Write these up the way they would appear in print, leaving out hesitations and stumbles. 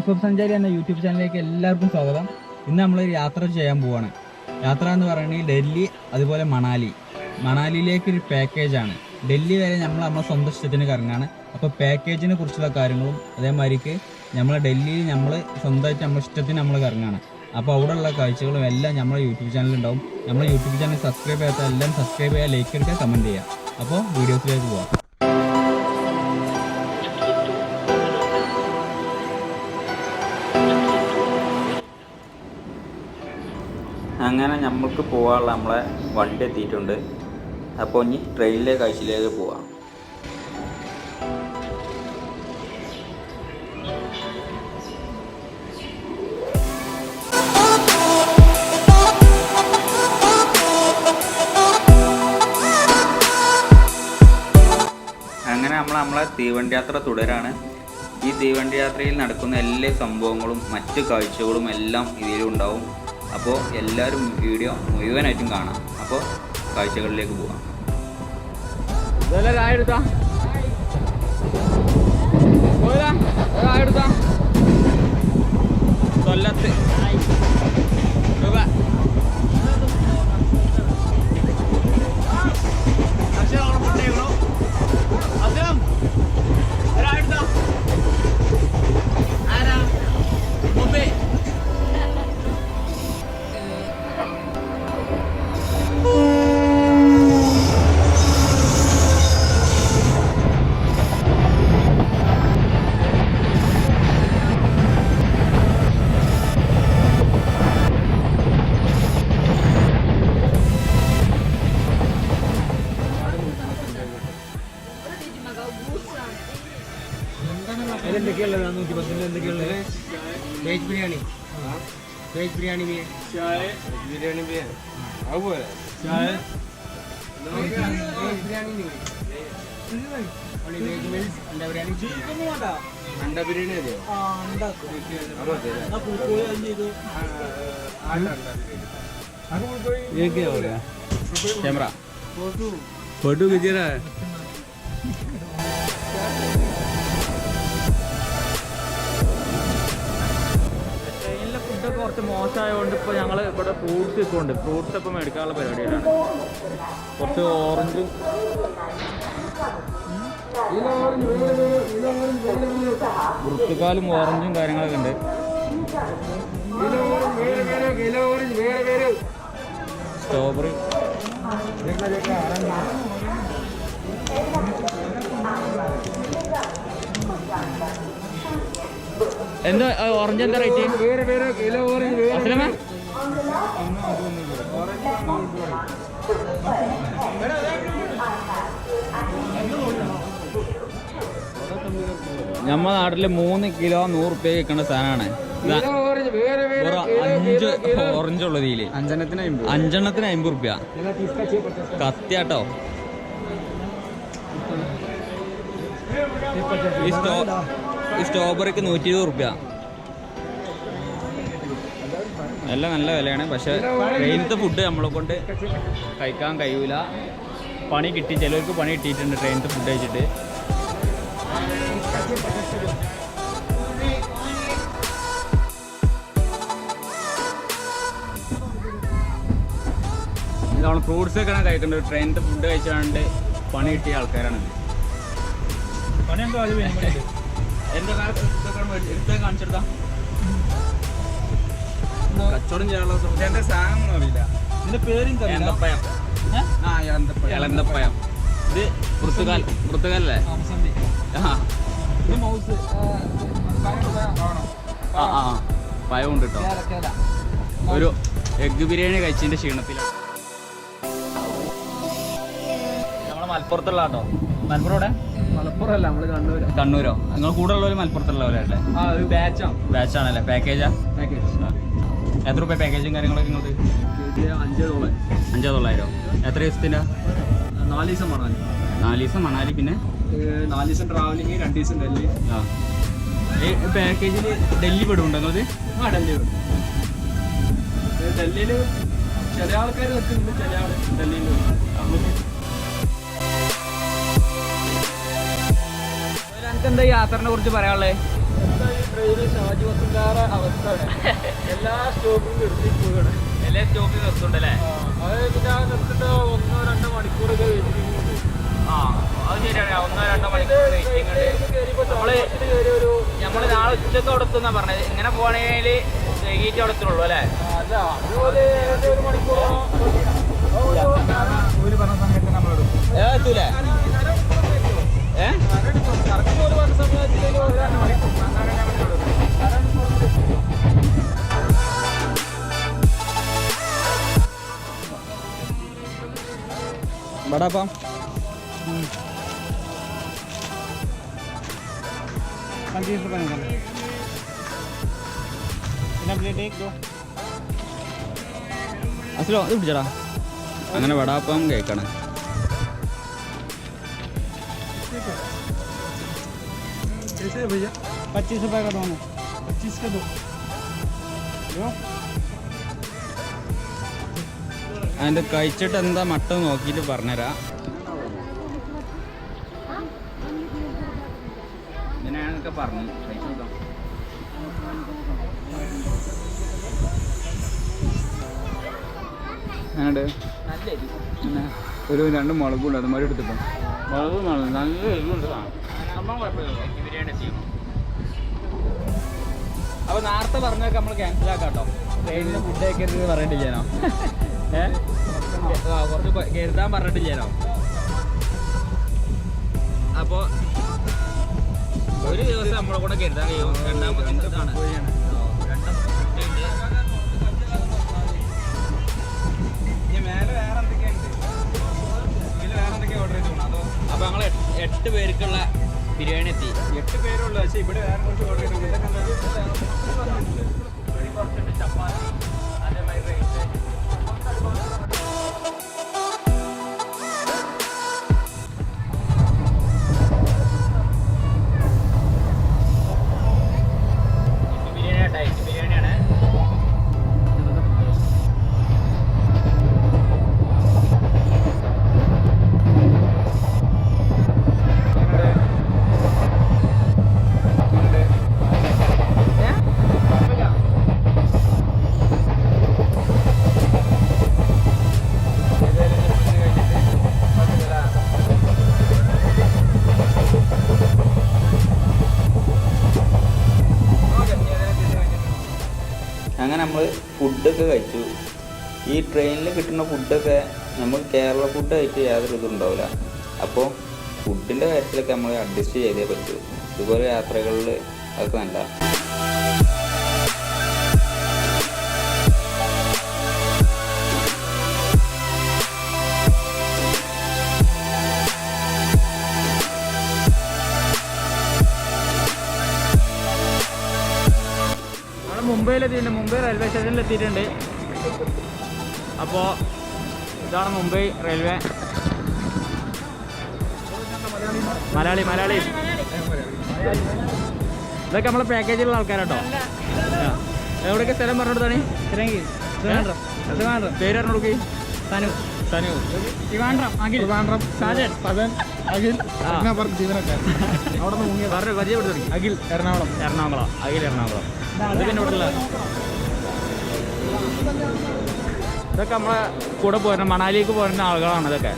Life of സഞ്ചാരി എന്ന YouTube ചാനലിലേക്ക് എല്ലാവർക്കും സ്വാഗതം. ഇന്ന് നമ്മളൊരു യാത്ര ചെയ്യാൻ പോവാണ്. യാത്ര എന്ന് പറയുന്നത് ഡൽഹി അതുപോലെ മണാലിയിലേക്ക് ഒരു പാക്കേജാണ്. ഡൽഹി വരെ നമ്മളെ സ്വന്തം ഇഷ്ടത്തിന് കറങ്ങാണ്. അപ്പോൾ പാക്കേജിനെ കുറിച്ചുള്ള കാര്യങ്ങളും അതേമാതിരിക്ക് ഡൽഹിയിൽ സ്വന്തമായിട്ട് നമ്മുടെ ഇഷ്ടത്തിന് നമ്മൾ കറങ്ങാണ്. അപ്പോൾ അവിടെയുള്ള കാഴ്ചകളും എല്ലാം നമ്മുടെ യൂട്യൂബ് ചാനലുണ്ടാവും. നമ്മുടെ യൂട്യൂബ് ചാനൽ സബ്സ്ക്രൈബ് ചെയ്യാത്ത എല്ലാം സബ്സ്ക്രൈബ് ചെയ്യുക, ലൈക്ക് എടുക്കുക, കമൻറ്റ് ചെയ്യുക. അപ്പോൾ വീഡിയോസിലേക്ക് പോവാം. അങ്ങനെ നമുക്ക് പോകാനുള്ള നമ്മളെ വണ്ടി എത്തിയിട്ടുണ്ട്. അപ്പോൾ ഇനി ട്രെയിനിലെ കാഴ്ചയിലേക്ക് പോവാം. അങ്ങനെ നമ്മളെ തീവണ്ടി യാത്ര തുടരാണ്. ഈ തീവണ്ടി യാത്രയിൽ നടക്കുന്ന എല്ലാ സംഭവങ്ങളും മറ്റു കാഴ്ചകളും എല്ലാം ഇതിലുണ്ടാവും. അപ്പോൾ എല്ലാവരും വീഡിയോ മുഴുവനായിട്ടും കാണാം. അപ്പോൾ കാഴ്ചകളിലേക്ക് പോകാം. കൊല്ലത്ത് वेज बिरयानी भी है, चाय बिरयानी भी है, अब है चाय वेज बिरयानी नहीं और वेज मील्स अंडा बिरयानी अंडा बिरयानी दे अंडा अब दे ना कोई अंडे दो ये क्या हो रहा है? कैमरा फोटो खींच रहा है. ഫുഡൊക്കെ കുറച്ച് മോശമായതുകൊണ്ട് ഇപ്പോൾ ഞങ്ങൾ ഇവിടെ ഫ്രൂട്ട്സ് ഇപ്പോൾ ഉണ്ട്. ഫ്രൂട്ട്സ് ഇപ്പോൾ മേടിക്കാനുള്ള പരിപാടിയിലാണ്. കുറച്ച് ഓറഞ്ചും വൃത്തിക്കാലും ഓറഞ്ചും കാര്യങ്ങളൊക്കെ ഉണ്ട്. സ്ട്രോബെറി എന്താ ഓറഞ്ച് എന്താ റേറ്റ്? അസ്ലമ നമ്മുടെ നാട്ടില് 3 കിലോ 100 റുപ്യ വിൽക്കുന്ന സാധനമാണ്. 5 ഓറഞ്ച് ഉള്ളത് ഇതില് 5 50 റുപ്യ കത്തിയാട്ടോ. ഈ സ്ട്രോബെറിക്ക് 120 റുപ്യ. എല്ലാം നല്ല വിലയാണ്. പക്ഷെ ട്രെയിനത്തെ ഫുഡ് നമ്മളെ കൊണ്ട് കഴിക്കാൻ കഴിയൂല. പണി കിട്ടി, ചിലർക്ക് പണി കിട്ടിയിട്ടുണ്ട് ട്രെയിനത്തെ ഫുഡ് കഴിച്ചിട്ട്. ഇതാണ് ഫ്രൂട്ട്സ് ഒക്കെ കഴിക്കേണ്ടത്. ട്രെയിനത്തെ ഫുഡ് കഴിച്ചാണ്ട് പണി കിട്ടിയ ആൾക്കാരാണ്. കാണിച്ചെടുത്താ കച്ചവടം ചെയ്യാനുള്ള സാധനം അറിയില്ല. ഇതിന്റെ പേര് ഇളന്തപ്പഴം. ഇത് പുറത്തുകാലല്ലേ? പഴം ഉണ്ട് കേട്ടോ. ഒരു എഗ് ബിരിയാണി കഴിച്ചതിന്റെ ക്ഷീണത്തിലാണ്. നമ്മളെ മലപ്പുറത്തുള്ള കേട്ടോ. മലപ്പുറമല്ല, നമ്മള് കണ്ണൂരോ? നിങ്ങൾ കൂടെ ഉള്ളവര് മലപ്പുറത്തുള്ളവരല്ലേ? ബാച്ചാണല്ലേ? പാക്കേജാ? എത്ര രൂപ പാക്കേജും കാര്യങ്ങളൊക്കെ നിങ്ങൾക്ക്? 5,000. എത്ര ദിവസത്തിൻ്റെ? 4 ദിവസം മണാലി. 4 ദിവസം മണാലി, പിന്നെ 4 ദിവസം ട്രാവലിങ്, 2 ദിവസം ഡൽഹി. ഈ പാക്കേജിൽ ഡൽഹി പെടുന്നുണ്ടോ നിങ്ങൾക്ക്? ഡൽഹി പെടും. ഡൽഹിയിൽ ചില ആൾക്കാർ നിൽക്കുന്നുണ്ട്, ചില ആൾ ഡൽഹിയിൽ. എന്താ യാത്രനെ കുറിച്ച് പറയാനുള്ളത്? ട്രെയിന് ഷാജി വസന്താറെ അവസ്ഥയാണ്. എല്ലാ സ്റ്റോപ്പിലും നിർത്തി പോവുകയാണ്. എല്ലാ സ്റ്റോപ്പിൽ നിർത്തുണ്ടല്ലേ? അതായത് പിന്നെ ആ നിർത്തിട്ട് 1-2 മണിക്കൂറൊക്കെ വെയിറ്റിംഗ് ഉണ്ട്. അത് ശരിയാണ്. 1-2 മണിക്കൂർ വെയിറ്റിംഗ് ഉണ്ട്. നമ്മള് നാളെ ഉച്ചക്ക് അവിടെ എത്തുന്നാ പറഞ്ഞത്. ഇങ്ങനെ പോകണമെങ്കിൽ വൈകിട്ട് അവിടെ എത്തുള്ളൂ അല്ലേ? അല്ല അതുപോലെ 1 മണിക്കൂറോ പറഞ്ഞ സമയത്ത് നമ്മളെടുക്കും. എത്തൂലേ? കറക്റ്റ് ഒരു പറഞ്ഞ സമയത്ത് 2 മണിക്കൂർ ബടാപ്പം അസലോ ഇത് പിടിച്ചടാ. അങ്ങനെ വടാപ്പം കേൾക്കണം. भैया 25 रुपए का दोनों 25 का दो അതിൻ്റെ കഴിച്ചിട്ട് എന്താ മട്ടം നോക്കിയിട്ട് പറഞ്ഞുതരാം. ഇങ്ങനെയാണൊക്കെ പറഞ്ഞു കഴിച്ചോക്കാം. അങ്ങനെ ഒരു 2 മുളകുണ്ട് അതുമാതിരി എടുത്തിട്ടോ. മുളക് നല്ല എരിവുണ്ട്. ബിരിയാണി ചെയ്യും. അപ്പോൾ നേരത്തെ പറഞ്ഞൊക്കെ നമ്മൾ ക്യാൻസൽ ആക്കാം കേട്ടോ. ട്രെയിനിൽ ഫുഡ് കഴിക്കരുത് പറഞ്ഞിട്ട് ചെയ്യാനോ? കുറച്ച് കരുതാൻ പറഞ്ഞിട്ട് ചെയ്യാനോ? അപ്പോൾ ഒരു ദിവസം നമ്മളെ കൂടെ കരുതാൻ കഴിയും. രണ്ടാമത്തെ ഇതാണ് അപ്പോൾ ഞങ്ങൾ 8 പേർക്കുള്ള ബിരിയാണി എത്തി. 8 പേരുള്ളൂ. പക്ഷേ ഇവിടെ വേറെ കുറച്ച് ഓർഡർ ചെയ്തിട്ടുണ്ട്. ചപ്പാത്തി അതേമാതിരി റൈസ്. ബിരിയാണി ഡയറ്റ് ബിരിയാണിയാണ്. അങ്ങനെ നമ്മൾ ഫുഡൊക്കെ കഴിച്ചു. ഈ ട്രെയിനിൽ കിട്ടുന്ന ഫുഡൊക്കെ നമുക്ക് കേരള ഫുഡായിട്ട് യാതൊരു ഇതും ഉണ്ടാവില്ല. അപ്പോൾ ഫുഡിൻ്റെ കാര്യത്തിലൊക്കെ നമ്മൾ അഡ്ജസ്റ്റ് ചെയ്തേ പറ്റൂ. ഇതുപോലെ യാത്രകളിൽ അതൊക്കെ നല്ല. മുംബൈയിലെത്തിയിട്ടുണ്ട്. മുംബൈ റെയിൽവേ സ്റ്റേഷനിൽ എത്തിയിട്ടുണ്ട്. അപ്പോൾ ഇതാണ് മുംബൈ റെയിൽവേ. മലയാളി ഇതൊക്കെ നമ്മളെ പാക്കേജിലുള്ള ആൾക്കാരാട്ടോ. എവിടെയൊക്കെ സ്ഥലം പറഞ്ഞെടുത്താണ്? പേര് പറഞ്ഞെടുക്ക്. സനു അഖിൽ സാജൻ അഖിൽ ജീവനക്കാരൻ അവിടെ നിന്ന് പറഞ്ഞ് പരിചയപ്പെടുത്തി. അഖിൽ എറണാകുളം. അഖിൽ എറണാകുളം. ഇതൊക്കെ നമ്മളെ കൂടെ പോരുന്ന മണാലിക്ക് പോരുന്ന ആളുകളാണ് ഇതൊക്കെ.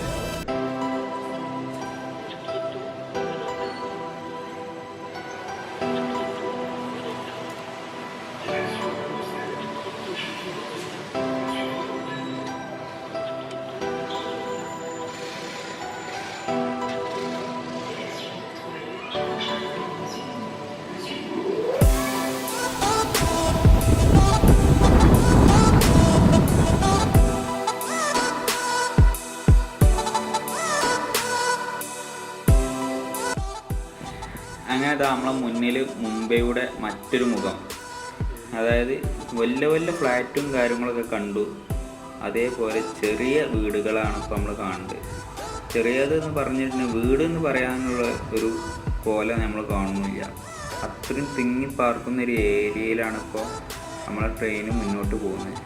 അങ്ങനെ നമ്മളെ മുന്നിൽ മുംബൈയുടെ മറ്റൊരു മുഖം. അതായത് വലിയ വലിയ ഫ്ലാറ്റും കാര്യങ്ങളൊക്കെ കണ്ടു. അതേപോലെ ചെറിയ വീടുകളാണ് ഇപ്പോൾ നമ്മൾ കാണുന്നത്. ചെറിയതെന്ന് പറഞ്ഞിട്ടുണ്ടെങ്കിൽ വീടെന്ന് പറയാനുള്ള ഒരു കോലം നമ്മൾ കാണുന്നില്ല. അത്രയും തിങ്ങി പാർക്കുന്ന ഒരു ഏരിയയിലാണ് ഇപ്പോൾ നമ്മളെ ട്രെയിൻ മുന്നോട്ട് പോകുന്നത്.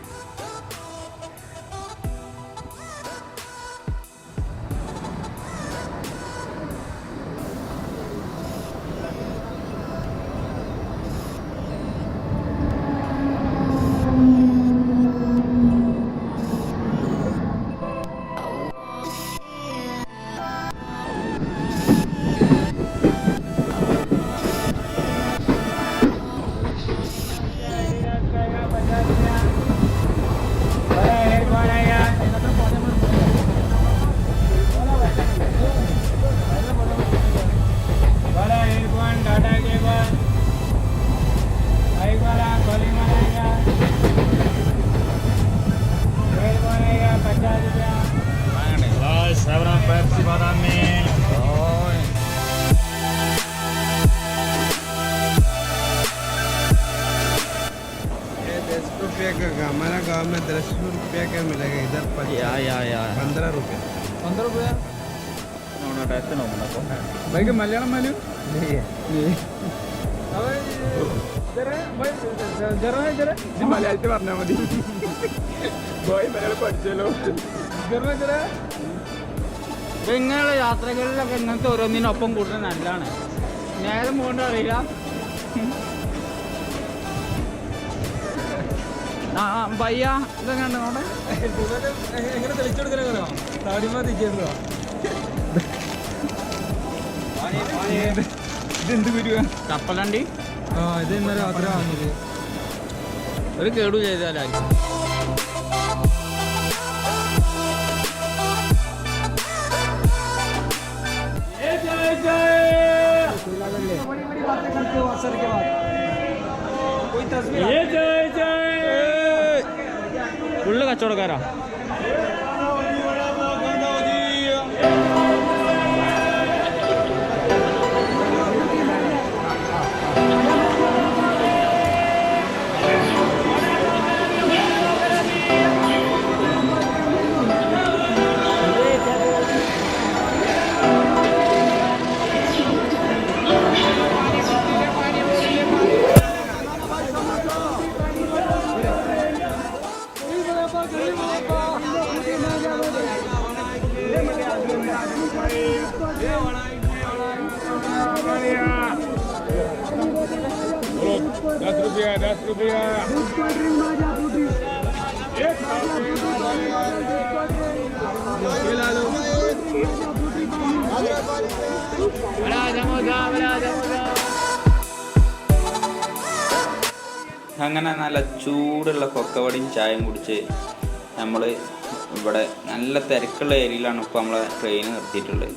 गुड़गांव में 10 रुपया का मिलेगा, इधर 15 रुपया। 15 रुपया ടേസ്റ്റ് നോക്കണം അപ്പോൾ ബൈക്ക് മലയാളം മാലു മലയാളത്തിൽ പറഞ്ഞാൽ മതി. മലയാളം പഠിച്ചല്ലോ. ഇങ്ങനെയുള്ള യാത്രകളിലൊക്കെ ഇങ്ങനത്തെ ഓരോന്നിനൊപ്പം കൂടുതൽ നല്ലതാണ്. നേരം പോകേണ്ട അറിയില്ല. ഭയ്യ ഇതെങ്ങനെ നോട്ടെ എങ്ങനെ തെളിച്ചു കൊടുക്കണോ താടിമാ തിരിച്ചോ ഇതെന്ത് വരുക കപ്പലണ്ടി. ഇത് ഇന്നലെ രാത്രി വാങ്ങിയത്. ഒരു കേടു ചെയ്താലായി. ഫുള്ള് കച്ചവടക്കാരാ. അങ്ങനെ നല്ല ചൂടുള്ള കൊക്കവടിയും ചായയും കുടിച്ച് നമ്മൾ ഇവിടെ നല്ല തിരക്കുള്ള ഏരിയയിലാണ് ഇപ്പോൾ നമ്മളെ ട്രെയിൻ നിർത്തിയിട്ടുള്ളത്.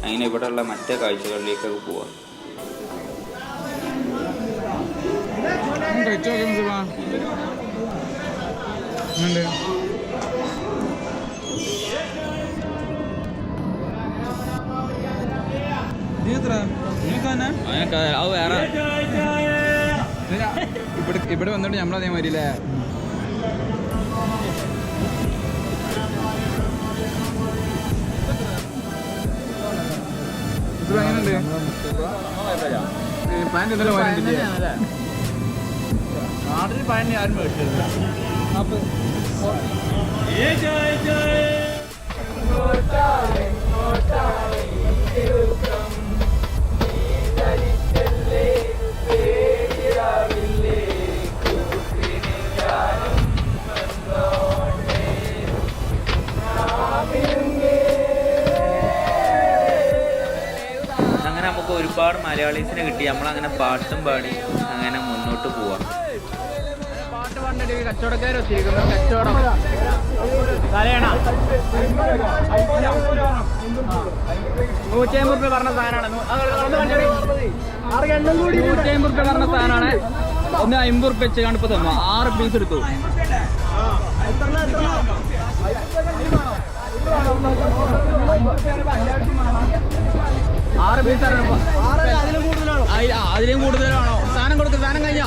അങ്ങനെ ഇവിടെയുള്ള മറ്റേ കാഴ്ചകളിലേക്കൊക്കെ പോവാം. വേറെ ഇവിടെ വന്നിട്ട് നമ്മളതേമാതിരി അല്ലേ നാട്ടിൽ പാൻറ് ആരും മേടിച്ചില്ല. അങ്ങനെ നമുക്ക് ഒരുപാട് മലയാളീസിനെ കിട്ടി. നമ്മളങ്ങനെ പാട്ടും പാടി അങ്ങനെ മുന്നോട്ട് പോവാം. പാട്ട് പാടിട്ട് കച്ചവടക്കാർ വെച്ചിരിക്കുന്നു. കച്ചവടം തലയണ 150 റുപ്യ പറഞ്ഞ സാധനമാണ്. 150 റുപ്യ പറഞ്ഞ സാധനമാണ്. ഒന്ന് 50 റുപ്യ വെച്ച് കണ്ടിപ്പോ തന്നു. 6 പീസ് എടുത്തു. അതിലും കൂടുതലാണോ സാധനം കൊടുക്കുക? സാധനം കഴിഞ്ഞാ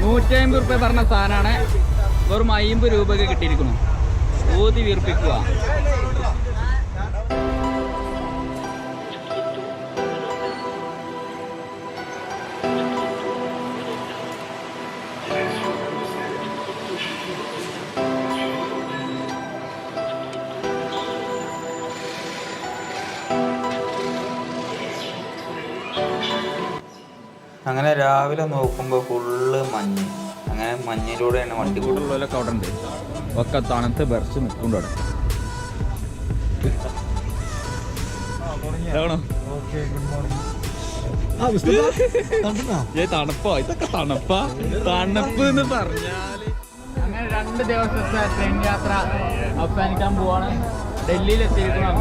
150 റുപ്യ പറഞ്ഞ സാധനമാണ്. വെറും 50 രൂപയ്ക്ക് കിട്ടിയിരിക്കുന്നു. ഊതി വീർപ്പിക്കുക. അങ്ങനെ രാവിലെ നോക്കുമ്പോൾ ഫുള്ള് മഞ്ഞ്. അങ്ങനെ മഞ്ഞിലൂടെയാണ് വണ്ടി കൂടുതലൊക്കെ അവിടെ ഉണ്ട്. ഒക്കെ തണുത്ത് ബെർച്ച് നിൽക്കുന്നുണ്ട് അവിടെ. തണുപ്പോ? ഇതൊക്കെ തണുപ്പാ? തണുപ്പ് എന്ന് പറഞ്ഞാല് അങ്ങനെ 2 ദിവസത്തെ ട്രെയിൻ യാത്ര അവസാനിക്കാൻ പോവാണ്. ഡൽഹിയിൽ എത്തിയിരിക്കണം.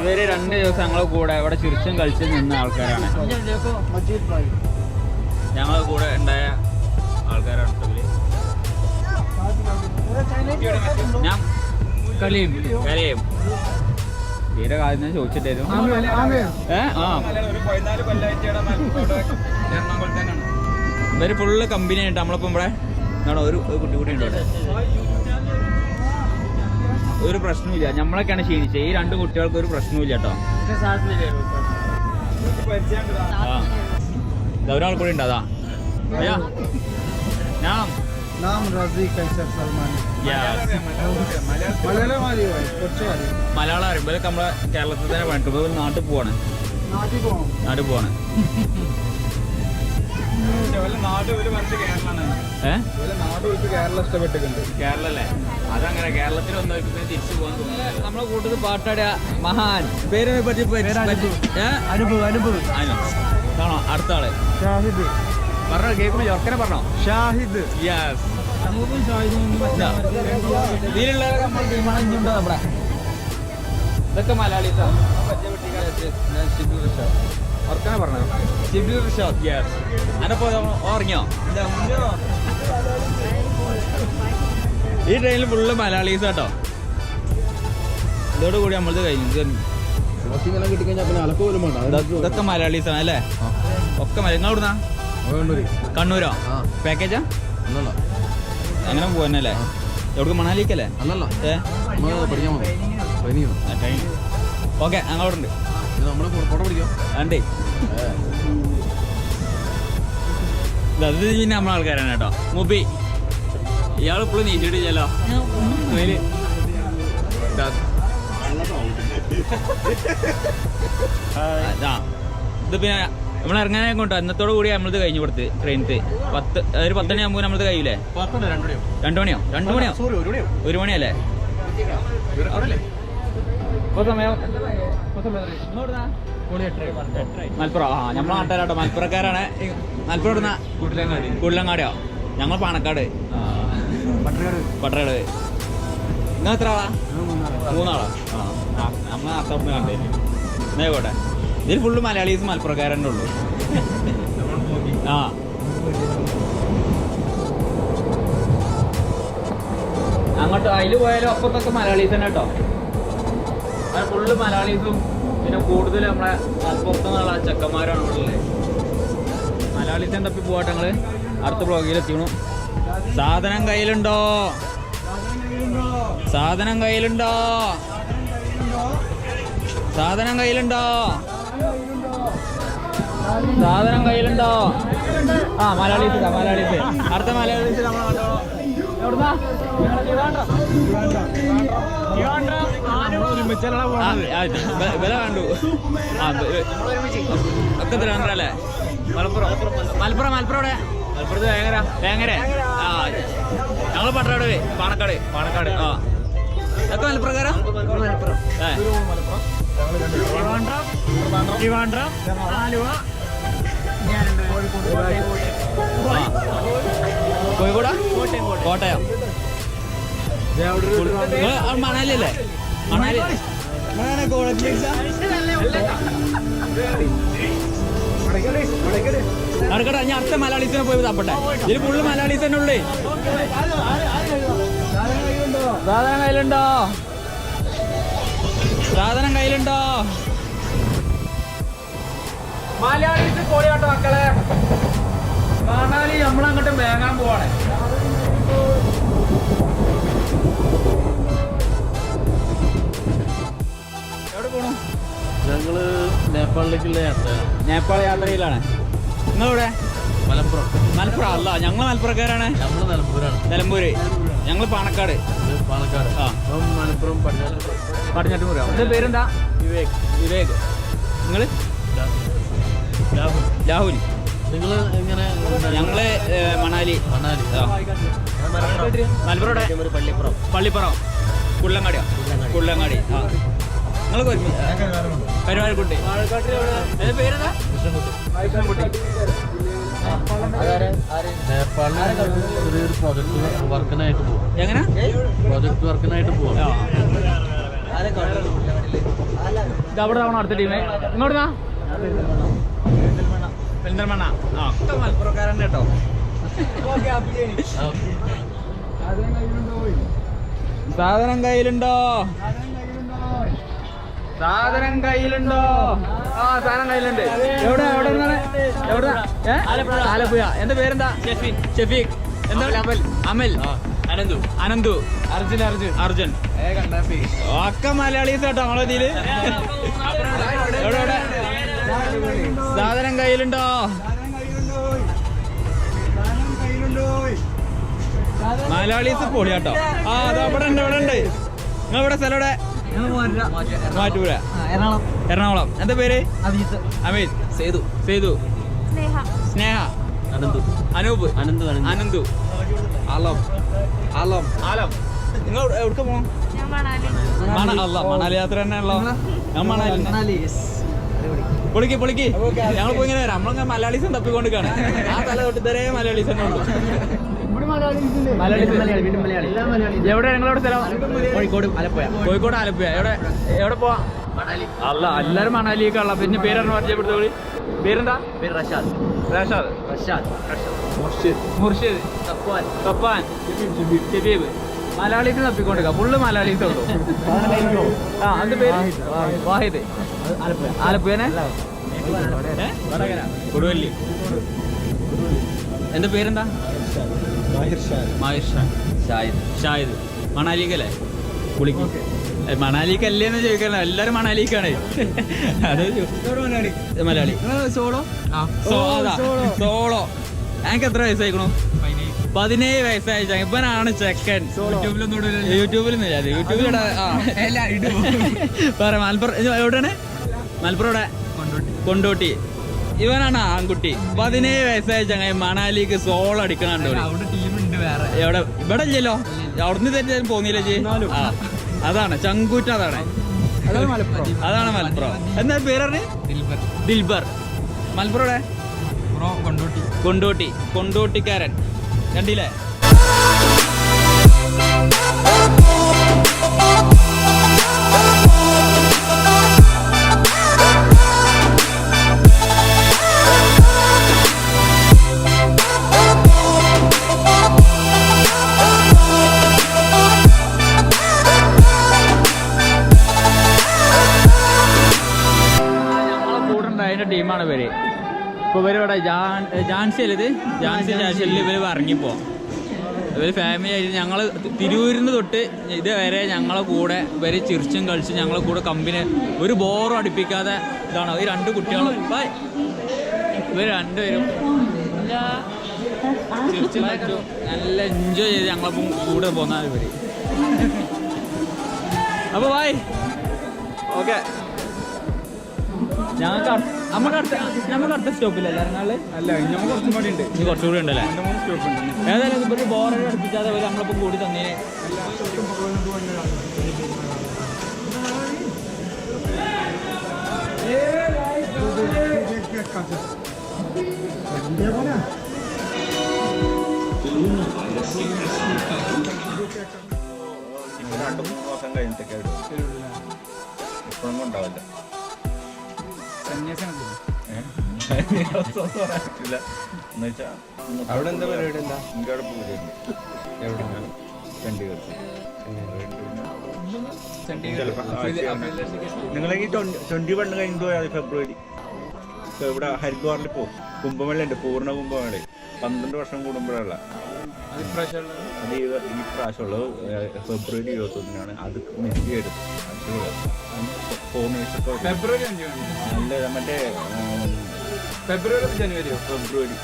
ഇവര് 2 ദിവസം ഞങ്ങളെ കൂടെ ഇവിടെ ചിരിച്ചും കളിച്ചും നിന്ന ആൾക്കാരാണ്. ഞങ്ങളെ കൂടെ ഉണ്ടായ ആൾക്കാരാണ്. ഞാൻ കലീം തീരെ കാര്യം ഞാൻ ചോദിച്ചിട്ടായിരുന്നു. ഇവര് ഫുള്ള് കമ്പനി ആയിട്ട് നമ്മളിപ്പം ഇവിടെ ഒരു കുട്ടി കൂടി ഉണ്ട് ഇവിടെ. ഒരു പ്രശ്നമില്ല, നമ്മളൊക്കെയാണ് ക്ഷീണിച്ചത്. ഈ 2 കുട്ടികൾക്ക് ഒരു പ്രശ്നമില്ല കേട്ടോ. ഒരാൾ കൂടി ഉണ്ട്. അതാ ഞാൻ नाम रजी कैसर सलमानी മലയാളം അറിയുമ്പോൾ നമ്മളെ കേരളത്തിൽ തന്നെ വേണ്ട നാട്ടിൽ പോവാണ്. കേരളം ഇഷ്ടപ്പെട്ടിട്ടുണ്ട്. കേരളല്ലേ, അതങ്ങനെ കേരളത്തിൽ ഒന്ന് തിരിച്ചു പോകാൻ തോന്നുന്നു. നമ്മളെ കൂട്ടത്തിൽ പാട്ടാടിയ മഹാൻ പേര് അനുഭവ് ആണോ? അടുത്ത ആള് ഷാഹിദ് പറഞ്ഞോ, കേൾക്കുമ്പോൾ ഉറക്കനെ പറഞ്ഞോ. ഷാഹിദ് യെസ്, ഇതിലുള്ളവരൊക്കെ നമ്മൾ ടീമാണ്. ഇനിയുണ്ടോ നമ്മുടെ ഇതൊക്കെ മലയാളീസാണ്. ഉറക്കനെ പറഞ്ഞോ. ഷിബിർ റിഷാദ്. യെസ്, അതിനപ്പോ ഉറങ്ങിയോ? ഈ ട്രെയിനിൽ ഫുള്ള് മലയാളീസ് കേട്ടോ. ഇതോടുകൂടി നമ്മളത് കഴിഞ്ഞു. കിട്ടിക്കഴിഞ്ഞാൽ പിന്നെ അലക്ക് പോലും വേണ്ട. ഇതൊക്കെ മലയാളീസാണ് അല്ലേ? ഒക്കെ നിങ്ങൾ എവിടുന്നാ? കണ്ണൂരോ? പാക്കേജാ? അങ്ങനെ പോവന്നല്ലേ? എവിടെ? മണാലിക്കല്ലേ? ഓക്കെ, ഞങ്ങളോടുണ്ട്. ആണ്ടേ ഇത് പിന്നെ നമ്മളെ ആൾക്കാരാണ് കേട്ടോ. മുബി ഇയാൾ ഇപ്പോഴും നീച്ചിട്ടില്ലല്ലോ. ഇത് പിന്നെ നമ്മൾ ഇറങ്ങാനെ കൊണ്ടോ ഇന്നത്തോടു കൂടി നമ്മളിത് കഴിഞ്ഞു കൊടുത്ത് ട്രെയിനത്ത് 10 മണിയാകുമ്പോൾ നമ്മളത് കഴിയൂലേ? 2 മണിയോ? 1 മണിയല്ലേ? മലപ്പുറം. നമ്മളെ നാട്ടുകാരാട്ടോ, മലപ്പുറക്കാരാണ്. മലപ്പുറം കുള്ളങ്ങാടിയോ? ഞങ്ങൾ പാണക്കാട് പട്ടറേട്. നിങ്ങൾ എത്ര ആളാ? 3 ആളാ. നമ്മളെ നാട്ടിൽ കണ്ടേ. എന്നായിക്കോട്ടെ. ഇതിൽ ഫുള്ള് മലയാളീസ് മലപ്പുറക്കാരൻ്റെ ഉള്ളൂ. അങ്ങോട്ട് അതിൽ പോയാലും അപ്പുറത്തൊക്കെ മലയാളീസ് തന്നെ കേട്ടോ. അത് ഫുള്ള് മലയാളീസും പിന്നെ കൂടുതൽ നമ്മളെ മലപ്പുറത്ത് നിന്നുള്ള ചെക്കന്മാരാണ് ഉള്ളത്. മലയാളീസിനെ തപ്പി പോകട്ടെ. ഞങ്ങള് അടുത്ത ബ്ലോഗിലെത്തിക്കണു. സാധനം കയ്യിലുണ്ടോ? സാധനം കയ്യിലുണ്ടോ? സാധനം കയ്യിലുണ്ടോ? സാധനം കയ്യിലുണ്ടോ? മലയാളീസ് അടുത്ത മലയാളീസ് നമ്മളെ വില കണ്ടു. ഒക്കെ തിരുവനന്തപുരല്ലേ? മലപ്പുറം എവിടെ? മലപ്പുറത്ത് വേങ്ങര. ഞങ്ങൾ പട്ടണോട് പാണക്കാട്. ഇതൊക്കെ മലപ്പുറക്കാരാ? കോഴിക്കോടാ? കോട്ടയം. മണാലി അല്ലേ? മണാലി നടക്കട്ടെ. ഞാൻ അടുത്ത മലയാളീസിനെ പോയി തപ്പട്ടെ. ഇതിൽ ഫുള്ള് മലയാളീസ് തന്നെ ഉള്ളേ. സാധനം കയ്യിലുണ്ടോ? സാധനം കയ്യിലുണ്ടോ? മലയാളീസ് പോളിയാട്ടോ മക്കളെ. മണാലി നമ്മളങ്ങോട്ട് വേങ്ങാൻ പോവാണ്. എവിടെ പോണു? ഞങ്ങള് നേപ്പാളിലേക്കുള്ള യാത്ര. നേപ്പാൾ യാത്രയിലാണ്. നിങ്ങളിവിടെ? മലപ്പുറം അല്ല, ഞങ്ങൾ മലപ്പുറക്കാരാണ്. നിലമ്പൂര്. ഞങ്ങൾ പാണക്കാട്. മലപ്പുറം പടിഞ്ഞാറ്റുമുറ. എന്റെ പേരെന്താ? വിവേക്. നിങ്ങള്? രാഹുൽ. നിങ്ങള് എങ്ങനെ? ഞങ്ങള് മണാലി. മലപ്പുറം പള്ളിപ്പുറം കുള്ളങ്ങാടിയോ? കുള്ളങ്ങാടി. നിങ്ങൾ പരിപാടിക്കുട്ടി. എന്റെ പേരെന്താ? നേപ്പാളിൽ ചെറിയൊരു പ്രോജക്ട് വർക്കിനായിട്ട് പോകും. എങ്ങനെ? പ്രോജക്ട് വർക്കിനായിട്ട് പോകും. അവിടെ തവണ അടുത്ത ടീമേ ഇങ്ങോട്ടാ? പെരിന്തൽമണ്ണ. ഒക്കെ മലപ്പുറക്കാരൻ കേട്ടോ. സാധനം കയ്യിലുണ്ടോ? സാധനം കയ്യിലുണ്ടോ? ആ സാധനം കയ്യിലുണ്ട്. എവിടെ എവിടെ നിന്നാണ്? എവിടെ? ആലപ്പുഴ. എന്താ പേരെന്താ? ഷെഫീഖ്. എന്താ? അമൽ. അനന്തു. അനന്തു. അർജുൻ. അർജുൻ. അർജുൻ. ഒക്കെ മലയാളീസ് കേട്ടോ നമ്മളെ ഇതില്. എവിടെ എവിടെ? സാധനം കയ്യിലുണ്ടോ? മലയാളീസ് പൊളിയാട്ടോ. ആ അത് അവിടെ ഉണ്ട് ഇവിടെ ഉണ്ട്. നിങ്ങൾ ഇവിടെ സ്ഥലം എവിടെ? മാറ്റൂര. എറണാകുളം. എന്താ പേര്? അമീത്. സേതു. സേതു. സ്നേഹ. അനന്തു. അനൂപ്. അനന്തു. ആലം. ആലം. ആലം. നിങ്ങൾ എവിടെ പോകണം? മണാലി യാത്ര തന്നെയാണല്ലോ. ഞാൻ മണാലി. പൊളിക്ക് പൊളിക്ക്. ഞങ്ങൾ പോയി ഇങ്ങനെ വരാം. നമ്മളിങ്ങനെ മലയാളീസും തപ്പിക്കൊണ്ട് കാണാം. ആ തല തൊട്ട് ഇതേ മലയാളീസ് തന്നെ ഉള്ളൂ. എവിടെ നിങ്ങളവിടെ സ്ഥലം? കോഴിക്കോട് ആലപ്പുഴ. കോഴിക്കോട് ആലപ്പുഴ. എവിടെ എവിടെ പോവാ? അല്ല എല്ലാരും മണാലിയൊക്കെ ഉള്ള. പിന്നെ പേരാണ് പരിചയപ്പെടുത്തോളി. പേരെന്താ? പേര് റഷാദ്. റഷാദ്. റഷാദ്. മുർഷിദ്. സഫാൻ. ഷബീബ്. മലയാളീസ് തപ്പിക്കൊണ്ടിരിക്കുക. ഫുള്ള് മലയാളീസേ ഉള്ളൂ. ആ അതിന്റെ പേര് വാഹിദ്. ആലപ്പുഴനെ കൊടുവല്ലി. എന്റെ പേരെന്താ? മാഹിർ ഷാഹിദ്. മണാലിക്കല്ലേ? കുളിക്കും. മണാലിക്കല്ലേന്ന് ചോദിക്കണം. എല്ലാരും മണാലിക്കാണ്. അത് മലയാളി. സോളോ. എനിക്ക് എത്ര വയസ്സായിക്കണു? 17 വയസ്സായ ഇവനാണ് ചെക്കൻ. യൂട്യൂബിലൊന്നും ഇല്ല. യൂട്യൂബിലൂടെ പറ. മലപ്പുറം എവിടെയാണ്? മലപ്പുറം എവിടെ? കൊണ്ടോട്ടി. ഇവനാണ് ആൺകുട്ടി. 17 വയസ്സായ ചങ്ങായി മണാലിക്ക് സോൾ അടിക്കണുണ്ടോ? എവിടെ? ഇവിടെ ഇല്ലല്ലോ. അവിടുന്ന് തെറ്റാലും പോന്നില്ല ചേ. ആ അതാണ് ചങ്കൂറ്റ. അതാണ് അതാണ് മലപ്പുറം. എന്താ പേര്? ദിൽബർ. മലപ്പുറം കൊണ്ടോട്ടി. കൊണ്ടോട്ടിക്കാരൻ. കണ്ടില്ലേ? അതിന്റെ ടീമാണ് ഇവര്. ഇപ്പൊ ഇവര് ഇവിടെ ജാൻസിയല്ലേ? ജാൻസി ജാൻസിയിൽ ഇവര് ഇറങ്ങിപ്പോ. ഇവര് ഫാമിലി ആയിട്ട് ഞങ്ങൾ തിരൂരിന്ന് തൊട്ട് ഇതുവരെ ഞങ്ങളെ കൂടെ ഇവര് ചിരിച്ചും കളിച്ചും ഞങ്ങളെ കൂടെ കമ്പനി ഒരു ബോറും അടുപ്പിക്കാതെ ഇതാണ്. ഈ രണ്ട് കുട്ടികളും ഇവർ രണ്ടുപേരും ചിരിച്ചും കളിച്ചും നല്ല എൻജോയ് ചെയ്ത് ഞങ്ങളപ്പം കൂടെ പോന്ന ഇവര്. അപ്പൊ ബൈ. ഓക്കെ. നമുക്ക് അടുത്ത സ്റ്റോപ്പിലല്ലേ ഇറങ്ങാള്? അല്ല നമുക്ക് കുറച്ചും കൂടി ഉണ്ട്. ഇനി കുറച്ചുകൂടി ഉണ്ടല്ലേ? ഏതായാലും ഇപ്പൊ ബോറടി അടുപ്പിച്ചാതെ പോലെ നമ്മളിപ്പം കൂടി തന്നേനെ. ഇപ്പോഴൊന്നും ഉണ്ടാവില്ല. അവിടെ എന്താ പരിപാടി? എന്താ എനിക്ക് അവിടെ പോയിരുന്നു. എവിടെ? ചണ്ഡീഗഡ്. നിങ്ങളെ 21 കഴിഞ്ഞിട്ട് പോയാൽ ഫെബ്രുവരി ഇവിടെ ഹരിദ്വാറിൽ പോകും. കുംഭമേള ഉണ്ട്. പൂർണ്ണ കുംഭമേള 12 വർഷം കൂടുമ്പോഴുള്ള. അത് ഈ പ്രാവശ്യമുള്ളത് ഫെബ്രുവരി 21-നാണ്. അത് മിസ് ചെയ്ത് ഫെബ്രുവരി 5 നല്ല മറ്റേ ഫെബ്രുവരി ജനുവരിയോ? ഫെബ്രുവരി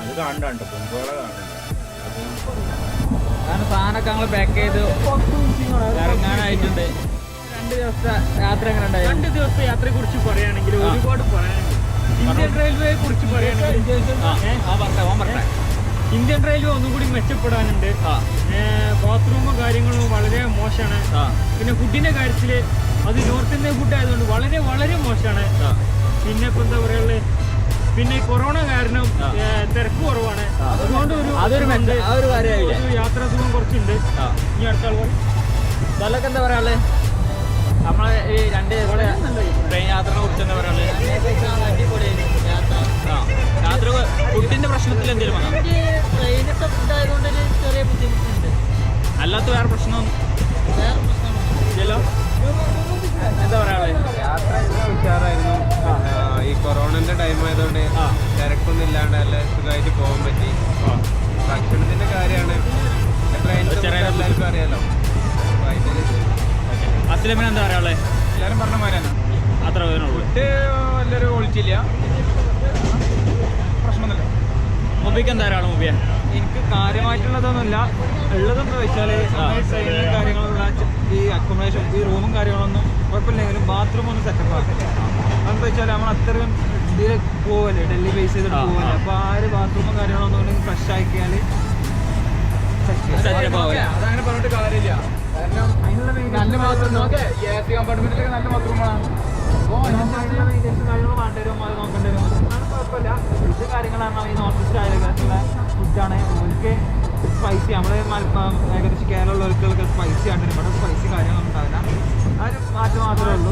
അത് കാണണ്ട. കുംഭമേള കാണണ്ട. കാരണം സാധനമൊക്കെ ഞങ്ങൾ പാക്ക് ചെയ്ത് ഇറങ്ങാനായിട്ടുണ്ട്. 2 ദിവസത്തെ യാത്ര എങ്ങനെ ഉണ്ടായി? 2 ദിവസത്തെ യാത്രയെ കുറിച്ച് പറയുകയാണെങ്കിൽ ഒരുപാട് പറയാനുണ്ട്. ഇന്ത്യൻ റെയിൽവേയെ കുറിച്ച് പറയുകയാണെങ്കിൽ ഇന്ത്യൻ റെയിൽവേ ഒന്നും കൂടി മെച്ചപ്പെടാനുണ്ട്. ബാത്റൂമും കാര്യങ്ങളും വളരെ മോശമാണ്. പിന്നെ ഫുഡിന്റെ കാര്യത്തിൽ അത് നോർത്ത് ഇന്ത്യൻ ഫുഡ് ആയതുകൊണ്ട് വളരെ വളരെ മോശമാണ്. പിന്നെ ഇപ്പൊ എന്താ പറയുള്ളത്, പിന്നെ കൊറോണ കാരണം തിരക്ക് കുറവാണ്. അതുകൊണ്ട് ഒരു യാത്രാ സുഖം കുറച്ചുണ്ട്. ഇനി അടുത്ത ആൾ എന്താ പറയാ? നമ്മളെ ഈ 2 ദിവസത്തെ ട്രെയിൻ യാത്രയെ കുറിച്ച് എന്താ പറയുള്ളത്? ആ യാത്ര ഫുഡിന്റെ പ്രശ്നത്തിൽ എന്തെങ്കിലും വന്നോ? ട്രെയിനൊക്കെ ഫുഡായതുകൊണ്ട് ഒരു ചെറിയ ബുദ്ധിമുട്ടുണ്ട്. അല്ലാത്ത വേറെ പ്രശ്നം വേറെ പ്രശ്നമാണ്. ഇല്ലല്ലോ. എന്താ പറയാനുള്ളത്? യാത്ര ഉഷാറായിരുന്നു. ഈ കൊറോണന്റെ ടൈം ആയതുകൊണ്ട് തിരക്കൊന്നും ഇല്ലാണ്ട് നല്ല സുഖമായിട്ട് പോകാൻ പറ്റി. ഭക്ഷണത്തിന്റെ കാര്യമാണ് എല്ലാവർക്കും അറിയാലോ. അസ്ലമിന് എന്താ പറയാനുള്ളത്? എല്ലാവരും പറഞ്ഞ മാതിരിയാണ്. അത്ര വേദനുള്ളൂ. ഫുഡ് നല്ലൊരു ക്വാളിറ്റി ഇല്ല, പ്രശ്നമൊന്നുമില്ല. മുബിക്ക് എന്താ പറയാനുള്ളത്? മുബിയ എനിക്ക് കാര്യമായിട്ടുള്ളതൊന്നുമില്ല. ഉള്ളതെന്ന് വെച്ചാൽ ട്രെയിനും കാര്യങ്ങളുള്ള ഈ അക്കോമഡേഷൻ ഈ റൂമും കാര്യങ്ങളൊന്നും കുഴപ്പമില്ലെങ്കിലും ബാത്റൂം ഒന്ന് സെറ്റപ്പ് ആക്കും. അതെന്ന് വെച്ചാൽ നമ്മൾ അത്രയും ഇതിൽ പോവല്ലേ, ഡൽഹി ബേസ് ചെയ്തിട്ട് പോവല്ലേ. അപ്പോൾ ആ ഒരു ബാത്റൂമും കാര്യങ്ങളൊന്നും കൂടി ഫ്രഷ് ആക്കിയാൽ അതങ്ങനെ പറഞ്ഞിട്ട് കാര്യമില്ല. കാരണം നല്ല ബാത്റൂം കമ്പാർട്ട്മെന്റിലൊക്കെ നല്ല ബാത്റൂമാണ്. അപ്പോൾ അതിനുള്ള മെയിൻ്റെനൻസ് കാര്യങ്ങൾ വേണ്ടി വരും, അത് നോക്കേണ്ടി വരും. അതാണ് കുഴപ്പമില്ല. ഫുഡ് കാര്യങ്ങളാണ് ഈ നോർത്ത് ഈസ്റ്റ് ആയിട്ടുള്ള ഫുഡാണ്. ഓർക്ക് സ്പൈസി, നമ്മൾ ഏകദേശം കേരളമുള്ള ഓർക്കൊക്കെ സ്പൈസി ആണ്. ഇവിടെ സ്പൈസി കാര്യങ്ങളൊന്നും ഉണ്ടാവില്ല. ആ ഒരു മാറ്റം മാത്രമേ ഉള്ളൂ.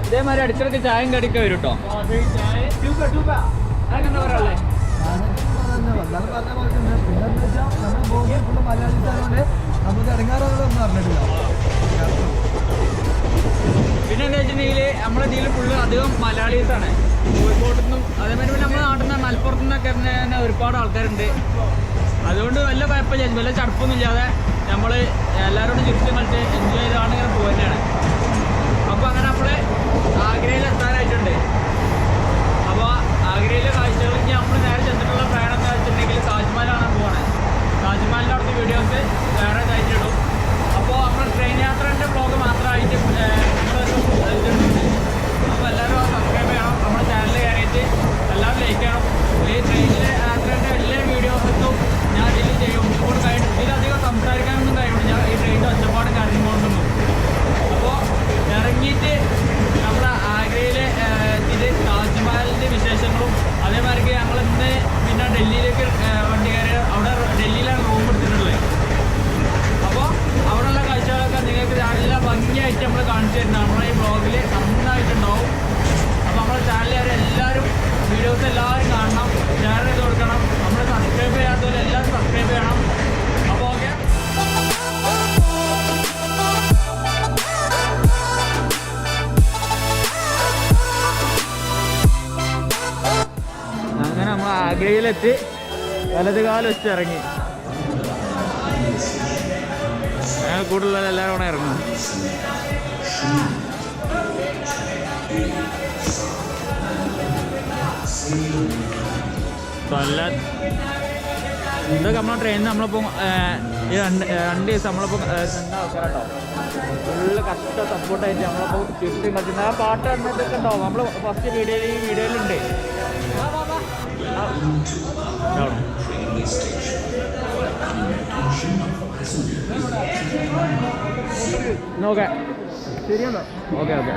ഇതേമാതിരി അടിച്ചിടക്ക് ചായയും കടിക്ക വരും കേട്ടോ. അതെന്താ പറയാനുള്ളത്? പിന്നെ എന്താ വെച്ചിട്ടുണ്ടെങ്കിൽ നമ്മുടെ ഇതിൽ ഫുള്ള് അധികം മലയാളീസാണ്. കോഴിക്കോട്ടു നിന്നും അതേമാതിരി നമ്മുടെ നാട്ടിൽ നിന്ന് മലപ്പുറത്തു നിന്നൊക്കെ തന്നെ ഒരുപാട് ആൾക്കാരുണ്ട്. അതുകൊണ്ട് വല്ല കുഴപ്പമില്ല, വല്ല ചടപ്പൊന്നും ഇല്ലാതെ നമ്മൾ എല്ലാവരോടും ചിരിച്ചും കളിച്ച് എൻജോയ് ചെയ്താണ് ഇങ്ങനെ പോകുന്നതാണ്. അപ്പോൾ അങ്ങനെ നമ്മൾ ആഗ്രയിൽ എത്താനായിട്ടുണ്ട്. അപ്പോൾ ആഗ്രയിലെ കാഴ്ചകൾ ഇനി നമ്മൾ നേരെ ചെന്നിട്ടുള്ള പ്രയാണം എന്താ വെച്ചിട്ടുണ്ടെങ്കിൽ താജ്മഹലാണ് പോകണേ. താജ്മഹലിൻ്റെ അവിടുത്തെ വീഡിയോസ് വേറെ കഴിഞ്ഞിടും. അപ്പോൾ നമ്മൾ ട്രെയിൻ യാത്രേൻ്റെ വ്ളോഗ് മാത്രമായിട്ട് അപ്പോൾ എല്ലാവരും സബ്സ്ക്രൈബ് ചെയ്യണം. നമ്മുടെ ചാനൽ കയറിയിട്ട് എല്ലാവരും ലൈക്ക് ചെയ്യണം. ഈ ട്രെയിനിലെ യാത്രേൻ്റെ എല്ലാ വീഡിയോസും ഞാൻ ഇതിൽ ചെയ്യും. ഇപ്പോൾ ഇതിലധികം സംസാരിക്കാനൊന്നും കഴിയുള്ളൂ. ഞാൻ ഈ ട്രെയിനിൻ്റെ ഒച്ചപ്പാടും കാര്യങ്ങളൊന്നും. അപ്പോൾ ഇറങ്ങിയിട്ട് നമ്മുടെ ആഗ്രയിലെ ഇത് താജ്മഹലിൻ്റെ വിശേഷങ്ങളും അതേമാതിരി ഞങ്ങൾ ഇന്ന് പിന്നെ ഡൽഹിയിലേക്ക് വണ്ടി കയറി. അവിടെ ഡൽഹിയിലാണ് റൂം എടുത്തിട്ടുള്ളത്. അപ്പോൾ അവിടെയുള്ള കാഴ്ചകളൊക്കെ നിങ്ങൾക്ക് നല്ല ഭംഗിയായിട്ട് നമ്മൾ കാണിച്ചു തരുന്നതാണ്. നമ്മുടെ ഈ ബ്ലോഗിൽ നന്നായിട്ടുണ്ടാവും. അപ്പോൾ നമ്മുടെ ചാനലുകാർ എല്ലാവരും വീഡിയോസ് എല്ലാവരും കാണണം, ഷെയർ ചെയ്ത് കൊടുക്കണം. നമ്മൾ സബ്സ്ക്രൈബ് ചെയ്യാത്തവരെ എല്ലാവരും സബ്സ്ക്രൈബ് ചെയ്യണം. അപ്പോൾ ഓക്കെ, അങ്ങനെ നമ്മൾ ആഗ്രയിലെത്തി വലത് കാലം വെച്ച് ഇറങ്ങി. ഞങ്ങൾ കൂടുതൽ എല്ലാവരും കൂടെ ഇറങ്ങും. ഇതൊക്കെ നമ്മളെ ട്രെയിനിൽ നമ്മളിപ്പോൾ ഈ രണ്ട് ദിവസം നമ്മളിപ്പോൾ ആൾക്കാരുണ്ടാവും. ഫുള്ള് കഷ്ട സപ്പോർട്ടായിട്ട് നമ്മളിപ്പോൾ ചുറ്റും കളിച്ചിട്ടുണ്ട്. ആ പാട്ട് ഇതൊക്കെ ഉണ്ടാവും. നമ്മൾ ഫസ്റ്റ് വീഡിയോയിലുണ്ട്. ഓക്കെ ശരിയാണോ? Okay okay.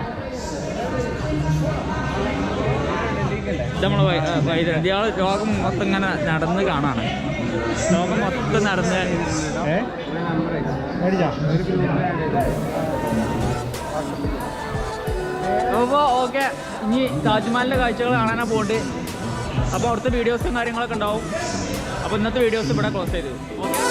ഇത് നമ്മൾ വൈദ്യുതി ഇയാൾ ലോകം മൊത്തം ഇങ്ങനെ നടന്ന് കാണാണ്. ലോകം മൊത്തം നടന്ന് അപ്പോൾ ഓക്കെ. ഇനി താജ്മഹലിൻ്റെ കാഴ്ചകൾ കാണാനാണ് പോകുന്നുണ്ട്. അപ്പോൾ അവിടുത്തെ വീഡിയോസും കാര്യങ്ങളൊക്കെ ഉണ്ടാവും. അപ്പോൾ ഇന്നത്തെ വീഡിയോസ് ഇവിടെ ക്ലോസ് ചെയ്തു. ഓക്കെ.